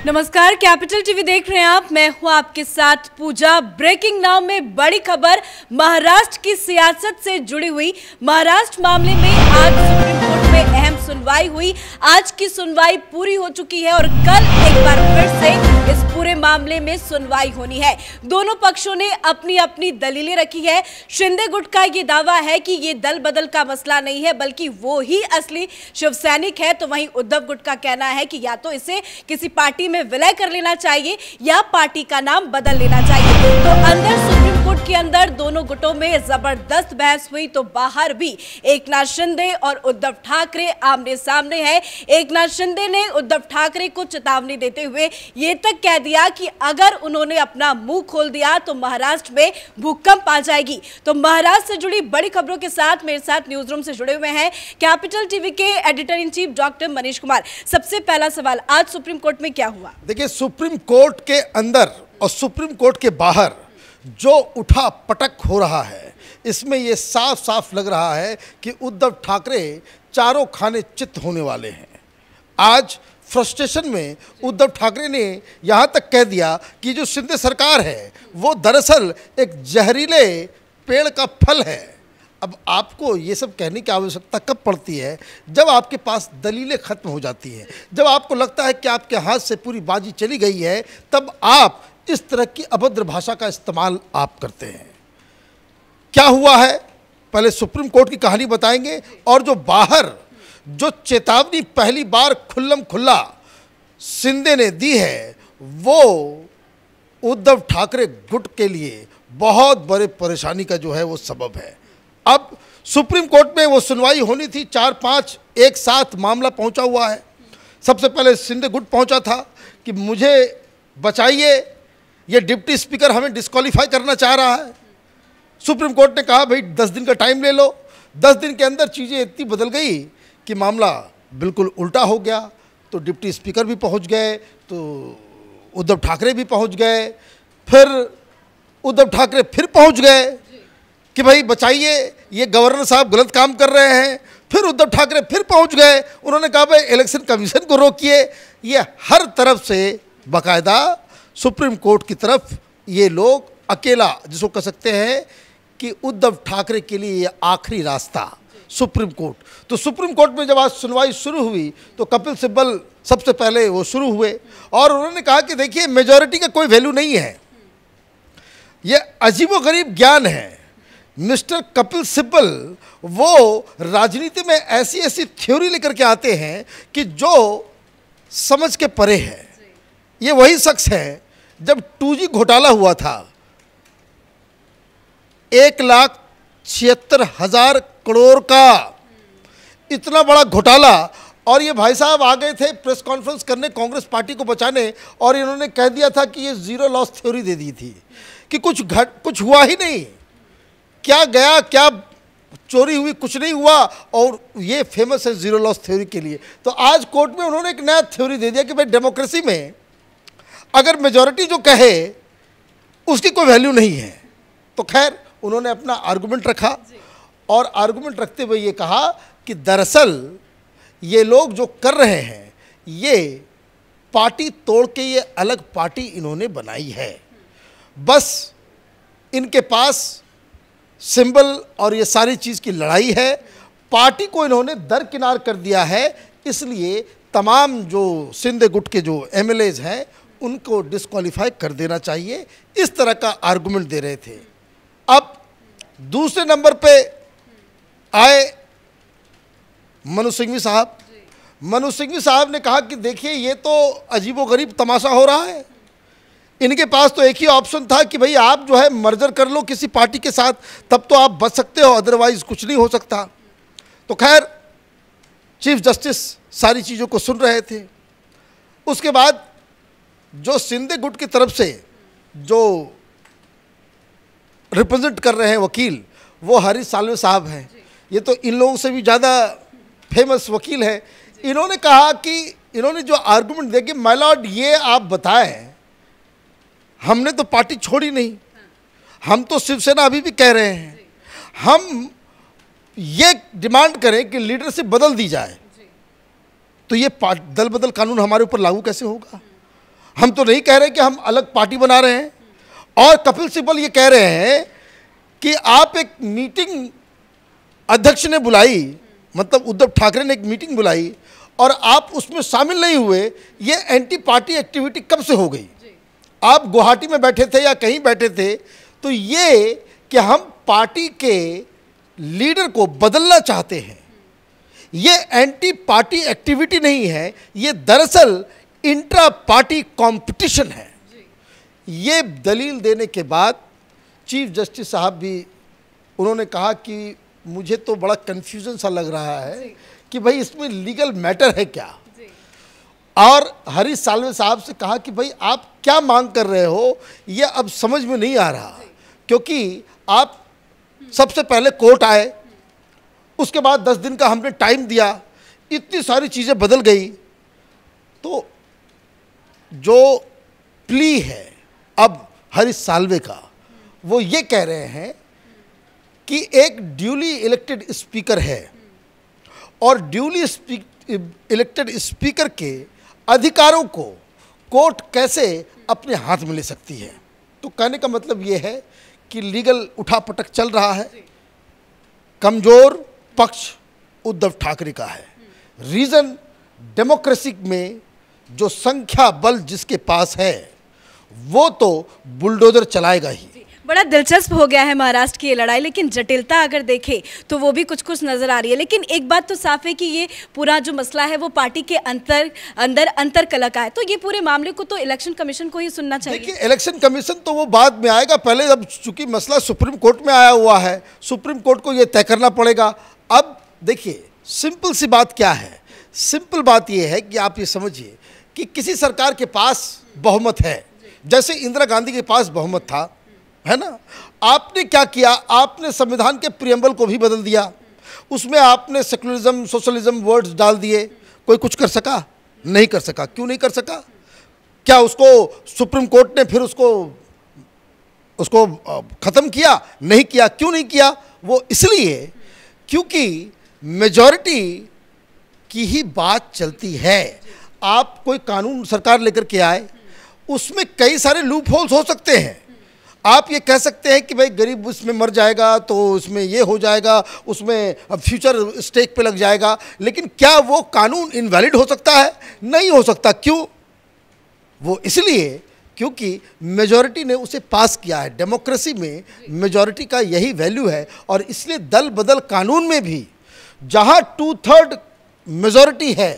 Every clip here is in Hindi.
नमस्कार, कैपिटल टीवी देख रहे हैं आप। मैं हूं आपके साथ पूजा। ब्रेकिंग नाउ में बड़ी खबर महाराष्ट्र की सियासत से जुड़ी हुई। महाराष्ट्र मामले में आज सुप्रीम कोर्ट में अहम सुनवाई हुई। आज की सुनवाई पूरी हो चुकी है और कल एक बार फिर से इस पूरे मामले में सुनवाई होनी है। दोनों पक्षों ने अपनी अपनी दलीलें रखी है। शिंदे गुट का ये दावा है कि ये दल बदल का मसला नहीं है, बल्कि वो ही असली शिवसैनिक है। तो वहीं उद्धव गुट का कहना है कि या तो इसे किसी पार्टी में विलय कर लेना चाहिए या पार्टी का नाम बदल लेना चाहिए। तो अंदर सुप्रीम कोर्ट के अंदर दोनों गुटों में जबरदस्त बहस हुई, तो बाहर भी एकनाथ शिंदे और उद्धव ठाकरे आमने सामने हैं। एकनाथ शिंदे ने उद्धव ठाकरे को चेतावनी देते हुए ये तक कह दिया कि अगर उन्होंने अपना मुंह खोल दिया तो महाराष्ट्र में भूकंप आ जाएगी। तो महाराष्ट्र से जुड़ी बड़ी खबरों के साथ मेरे साथ न्यूज रूम से जुड़े हुए हैं कैपिटल टीवी के editor in chief doctor Manish Kumar. सबसे पहला सवाल, आज सुप्रीम कोर्ट में क्या हुआ? देखिए, सुप्रीम कोर्ट के अंदर और सुप्रीम कोर्ट के बाहर जो उठा पटक हो रहा है, इसमें यह साफ साफ लग रहा है कि उद्धव ठाकरे चारों खाने चित होने वाले हैं। आज फ्रस्ट्रेशन में उद्धव ठाकरे ने यहाँ तक कह दिया कि जो शिंदे सरकार है वो दरअसल एक जहरीले पेड़ का फल है। अब आपको ये सब कहने की आवश्यकता कब पड़ती है? जब आपके पास दलीलें खत्म हो जाती हैं, जब आपको लगता है कि आपके हाथ से पूरी बाजी चली गई है, तब आप इस तरह की अभद्र भाषा का इस्तेमाल आप करते हैं। क्या हुआ है, पहले सुप्रीम कोर्ट की कहानी बताएंगे, और जो बाहर जो चेतावनी पहली बार खुल्लम खुल्ला शिंदे ने दी है, वो उद्धव ठाकरे गुट के लिए बहुत बड़े परेशानी का जो है वो सबब है। अब सुप्रीम कोर्ट में वो सुनवाई होनी थी, 4-5 एक साथ मामला पहुंचा हुआ है। सबसे पहले शिंदे गुट पहुंचा था कि मुझे बचाइए, ये डिप्टी स्पीकर हमें डिस्क्वालीफाई करना चाह रहा है। सुप्रीम कोर्ट ने कहा भाई 10 दिन का टाइम ले लो। 10 दिन के अंदर चीज़ें इतनी बदल गई कि मामला बिल्कुल उल्टा हो गया। तो डिप्टी स्पीकर भी पहुंच गए, तो उद्धव ठाकरे भी पहुंच गए, फिर उद्धव ठाकरे फिर पहुंच गए कि भाई बचाइए, ये गवर्नर साहब गलत काम कर रहे हैं। फिर उद्धव ठाकरे फिर पहुंच गए, उन्होंने कहा भाई इलेक्शन कमीशन को रोकिए। ये हर तरफ से बाकायदा सुप्रीम कोर्ट की तरफ ये लोग अकेला, जिसको कह सकते हैं कि उद्धव ठाकरे के लिए ये आखिरी रास्ता सुप्रीम कोर्ट। तो सुप्रीम कोर्ट में जब आज सुनवाई शुरू हुई तो कपिल सिब्बल सबसे पहले वो शुरू हुए और उन्होंने कहा कि देखिए, मेजॉरिटी का कोई वैल्यू नहीं है, ये अजीबोगरीब ज्ञान है। मिस्टर कपिल सिब्बल वो राजनीति में ऐसी ऐसी थ्योरी लेकर के आते हैं कि जो समझ के परे है। ये वही शख्स है, जब 2G घोटाला हुआ था, 1,76,000 करोड़ का इतना बड़ा घोटाला, और ये भाई साहब आ गए थे प्रेस कॉन्फ्रेंस करने कांग्रेस पार्टी को बचाने, और इन्होंने कह दिया था कि ये जीरो लॉस थ्योरी दे दी थी कि कुछ हुआ ही नहीं, क्या गया क्या चोरी हुई, कुछ नहीं हुआ, और ये फेमस है जीरो लॉस थ्योरी के लिए। तो आज कोर्ट में उन्होंने एक नया थ्योरी दे दिया कि भाई डेमोक्रेसी में अगर मेजॉरिटी जो कहे उसकी कोई वैल्यू नहीं है। तो खैर उन्होंने अपना आर्गुमेंट रखा, और आर्गुमेंट रखते हुए ये कहा कि दरअसल ये लोग जो कर रहे हैं, ये पार्टी तोड़ के ये अलग पार्टी इन्होंने बनाई है। बस इनके पास सिंबल और ये सारी चीज़ की लड़ाई है, पार्टी को इन्होंने दरकिनार कर दिया है। इसलिए तमाम जो शिंदे गुट के जो MLAs हैं उनको डिस्क्वालीफाई कर देना चाहिए, इस तरह का आर्गुमेंट दे रहे थे। अब दूसरे नंबर पे आए मनु सिंघवी साहब। मनु सिंघवी साहब ने कहा कि देखिए, ये तो अजीबोगरीब तमाशा हो रहा है। इनके पास तो एक ही ऑप्शन था कि भाई आप जो है मर्जर कर लो किसी पार्टी के साथ, तब तो आप बच सकते हो, अदरवाइज कुछ नहीं हो सकता। तो खैर चीफ जस्टिस सारी चीज़ों को सुन रहे थे। उसके बाद जो शिंदे गुट की तरफ से जो रिप्रेजेंट कर रहे हैं वकील, वो हरीश साल्वे साहब हैं। ये तो इन लोगों से भी ज़्यादा फेमस वकील है। इन्होंने कहा कि इन्होंने जो आर्गुमेंट दे कि माय लॉर्ड, ये आप बताएं, हमने तो पार्टी छोड़ी नहीं, हम तो शिवसेना अभी भी कह रहे हैं, हम ये डिमांड करें कि लीडरशिप बदल दी जाए, तो ये दल बदल कानून हमारे ऊपर लागू कैसे होगा? हम तो नहीं कह रहे कि हम अलग पार्टी बना रहे हैं। और कपिल सिब्बल ये कह रहे हैं कि आप एक मीटिंग अध्यक्ष ने बुलाई, मतलब उद्धव ठाकरे ने एक मीटिंग बुलाई और आप उसमें शामिल नहीं हुए, ये एंटी पार्टी एक्टिविटी कब से हो गई? आप गुवाहाटी में बैठे थे या कहीं बैठे थे, तो ये कि हम पार्टी के लीडर को बदलना चाहते हैं, ये एंटी पार्टी एक्टिविटी नहीं है, ये दरअसल इंट्रा पार्टी कंपटीशन है। ये दलील देने के बाद चीफ जस्टिस साहब भी उन्होंने कहा कि मुझे तो बड़ा कन्फ्यूजन सा लग रहा है कि भाई इसमें लीगल मैटर है क्या। और हरीश साल्वे साहब से कहा कि भाई आप क्या मांग कर रहे हो, ये अब समझ में नहीं आ रहा, क्योंकि आप सबसे पहले कोर्ट आए, उसके बाद 10 दिन का हमने टाइम दिया, इतनी सारी चीज़ें बदल गई। तो जो प्ली है अब हरीश साल्वे का, वो ये कह रहे हैं कि एक ड्यूली इलेक्टेड स्पीकर है और ड्यूली इलेक्टेड स्पीकर के अधिकारों को कोर्ट कैसे अपने हाथ में ले सकती है। तो कहने का मतलब ये है कि लीगल उठापटक चल रहा है, कमजोर पक्ष उद्धव ठाकरे का है। रीजन डेमोक्रेसी में जो संख्या बल जिसके पास है वो तो बुलडोजर चलाएगा ही। बड़ा दिलचस्प हो गया है महाराष्ट्र की ये लड़ाई, लेकिन जटिलता अगर देखें तो वो भी कुछ कुछ नजर आ रही है। लेकिन एक बात तो साफ है कि ये पूरा जो मसला है वो पार्टी के अंतर कलह का है, तो ये पूरे मामले को तो इलेक्शन कमीशन को ही सुनना चाहिए। देखिए, इलेक्शन कमीशन तो वो बाद में आएगा, पहले अब चूंकि मसला सुप्रीम कोर्ट में आया हुआ है, सुप्रीम कोर्ट को ये तय करना पड़ेगा। अब देखिए, सिंपल सी बात क्या है, सिंपल बात ये है कि आप ये समझिए कि किसी सरकार के पास बहुमत है, जैसे इंदिरा गांधी के पास बहुमत था, है ना। आपने क्या किया, आपने संविधान के प्रियम्बल को भी बदल दिया, उसमें आपने सेकुलरिज्म सोशलिज्म वर्ड्स डाल दिए। कोई कुछ कर सका? नहीं कर सका। क्यों नहीं कर सका? क्या उसको सुप्रीम कोर्ट ने फिर उसको ख़त्म किया? नहीं किया। क्यों नहीं किया? वो इसलिए क्योंकि मेजॉरिटी की ही बात चलती है। आप कोई कानून सरकार लेकर के आए, उसमें कई सारे लूप होल्स हो सकते हैं। आप ये कह सकते हैं कि भाई गरीब उसमें मर जाएगा तो उसमें ये हो जाएगा, उसमें फ्यूचर स्टेक पे लग जाएगा, लेकिन क्या वो कानून इनवैलिड हो सकता है? नहीं हो सकता। क्यों? वो इसलिए क्योंकि मेजॉरिटी ने उसे पास किया है। डेमोक्रेसी में मेजॉरिटी का यही वैल्यू है, और इसलिए दल बदल कानून में भी जहां 2/3 मेजॉरिटी है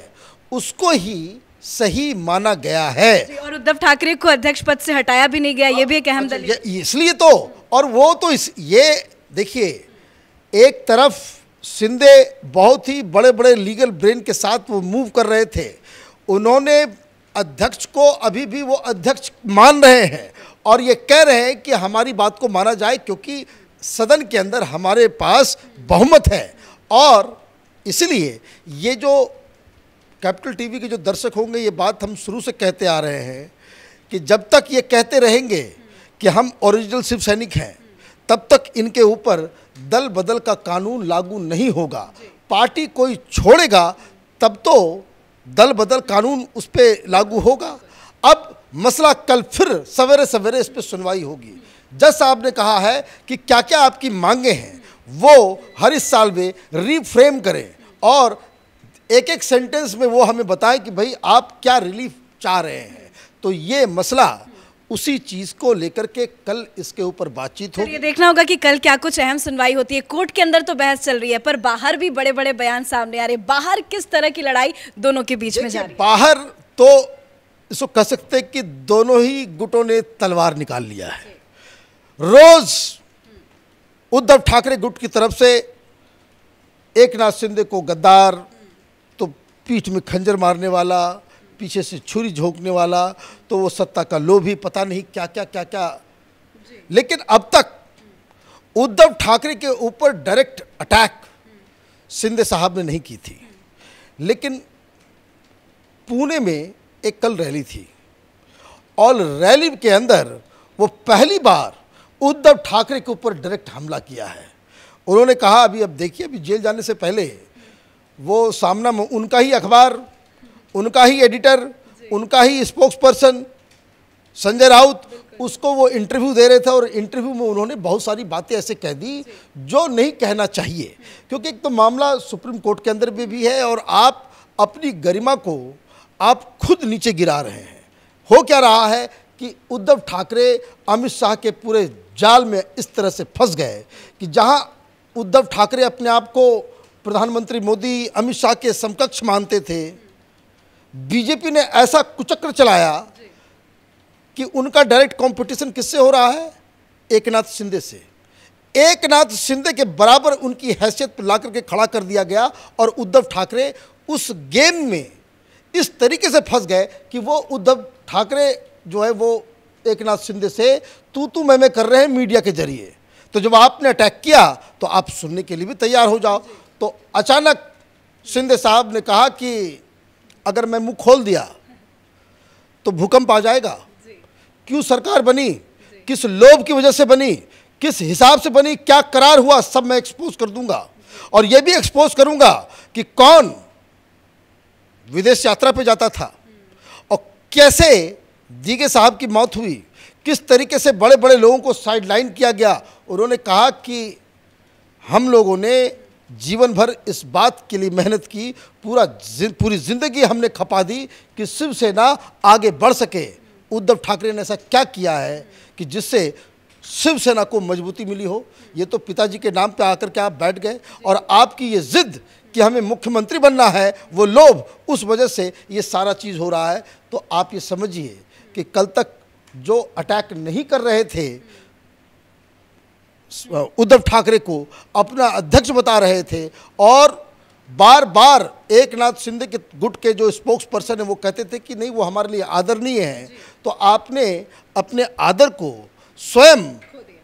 उसको ही सही माना गया है। और उद्धव ठाकरे को अध्यक्ष पद से हटाया भी नहीं गया, ये भी एक अहम दलील। इसलिए तो, और वो तो ये देखिए, एक तरफ शिंदे बहुत ही बड़े बड़े लीगल ब्रेन के साथ वो मूव कर रहे थे, उन्होंने अध्यक्ष को अभी भी वो अध्यक्ष मान रहे हैं और ये कह रहे हैं कि हमारी बात को माना जाए क्योंकि सदन के अंदर हमारे पास बहुमत है। और इसलिए ये जो कैपिटल टीवी के जो दर्शक होंगे, ये बात हम शुरू से कहते आ रहे हैं कि जब तक ये कहते रहेंगे कि हम ओरिजिनल शिव सैनिक हैं, तब तक इनके ऊपर दल बदल का कानून लागू नहीं होगा। पार्टी कोई छोड़ेगा तब तो दल बदल कानून उस पर लागू होगा। अब मसला कल फिर सवेरे सवेरे इस पर सुनवाई होगी। जज साहब ने कहा है कि क्या क्या आपकी मांगे हैं वो हरीश साल्वे रीफ्रेम करें और एक एक सेंटेंस में वो हमें बताएं कि भाई आप क्या रिलीफ चाह रहे हैं। तो ये मसला उसी चीज को लेकर के कल इसके ऊपर बातचीत होगी। ये देखना होगा कि कल क्या कुछ अहम सुनवाई होती है। कोर्ट के अंदर तो बहस चल रही है, पर बाहर भी बड़े बड़े बयान सामने आ रहे हैं। बाहर किस तरह की लड़ाई दोनों के बीच में जा रही है? बाहर तो इसको कह सकते हैं कि दोनों ही गुटों ने तलवार निकाल लिया है। रोज उद्धव ठाकरे गुट की तरफ से एकनाथ शिंदे को गद्दार, तो पीठ में खंजर मारने वाला, पीछे से छुरी झोंकने वाला, तो वो सत्ता का लोभी, पता नहीं क्या क्या क्या क्या। लेकिन अब तक उद्धव ठाकरे के ऊपर डायरेक्ट अटैक शिंदे साहब ने नहीं की थी। लेकिन पुणे में एक कल रैली थी और रैली के अंदर वो पहली बार उद्धव ठाकरे के ऊपर डायरेक्ट हमला किया है। उन्होंने कहा अब देखिए, अभी जेल जाने से पहले वो सामना में उनका ही अखबार, उनका ही एडिटर, उनका ही स्पोक्स पर्सन संजय राउत, उसको वो इंटरव्यू दे रहे थे और इंटरव्यू में उन्होंने बहुत सारी बातें ऐसे कह दी जो नहीं कहना चाहिए, क्योंकि एक तो मामला सुप्रीम कोर्ट के अंदर भी है और आप अपनी गरिमा को आप खुद नीचे गिरा रहे हैं। हो क्या रहा है कि उद्धव ठाकरे अमित शाह के पूरे जाल में इस तरह से फंस गए कि जहां उद्धव ठाकरे अपने आप को प्रधानमंत्री मोदी, अमित शाह के समकक्ष मानते थे, बीजेपी ने ऐसा कुचक्र चलाया कि उनका डायरेक्ट कंपटीशन किससे हो रहा है? एकनाथ शिंदे से। एकनाथ शिंदे के बराबर उनकी हैसियत ला करके खड़ा कर दिया गया और उद्धव ठाकरे उस गेम में इस तरीके से फंस गए कि वो उद्धव ठाकरे जो है वो एकनाथ शिंदे से तू मैं कर रहे हैं मीडिया के जरिए। तो जब आपने अटैक किया तो आप सुनने के लिए भी तैयार हो जाओ। तो अचानक शिंदे साहब ने कहा कि अगर मैं मुंह खोल दिया तो भूकंप आ जाएगा। क्यों सरकार बनी, किस लोभ की वजह से बनी, किस हिसाब से बनी, क्या करार हुआ, सब मैं एक्सपोज कर दूंगा। और यह भी एक्सपोज करूंगा कि कौन विदेश यात्रा पे जाता था और कैसे दीगे साहब की मौत हुई, किस तरीके से बड़े बड़े लोगों को साइडलाइन किया गया। उन्होंने कहा कि हम लोगों ने जीवन भर इस बात के लिए मेहनत की, पूरी जिंदगी हमने खपा दी कि शिवसेना आगे बढ़ सके। उद्धव ठाकरे ने ऐसा क्या किया है कि जिससे शिवसेना को मजबूती मिली हो? ये तो पिताजी के नाम पे आकर के आप बैठ गए और आपकी ये जिद कि हमें मुख्यमंत्री बनना है, वो लोभ, उस वजह से ये सारा चीज़ हो रहा है। तो आप ये समझिए कि कल तक जो अटैक नहीं कर रहे थे उद्धव ठाकरे को, अपना अध्यक्ष बता रहे थे और बार बार एकनाथ शिंदे के गुट के जो स्पोक्स पर्सन है वो कहते थे कि नहीं वो हमारे लिए आदरणीय है, तो आपने अपने आदर को स्वयं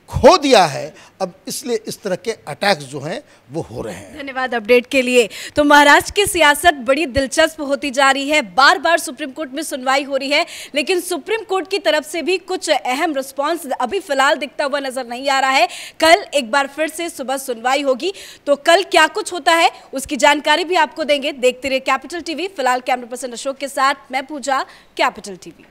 खो दिया है। अब इसलिए इस तरह के अटैक्स जो हैं वो हो रहे हैं। धन्यवाद अपडेट के लिए। तो महाराष्ट्र की सियासत बड़ी दिलचस्प होती जा रही है, बार बार सुप्रीम कोर्ट में सुनवाई हो रही है, लेकिन सुप्रीम कोर्ट की तरफ से भी कुछ अहम रिस्पांस अभी फिलहाल दिखता हुआ नजर नहीं आ रहा है। कल एक बार फिर से सुबह सुनवाई होगी, तो कल क्या कुछ होता है उसकी जानकारी भी आपको देंगे। देखते रहिए कैपिटल टीवी। फिलहाल कैमरा पर्सन अशोक के साथ मैं पूजा, कैपिटल टीवी।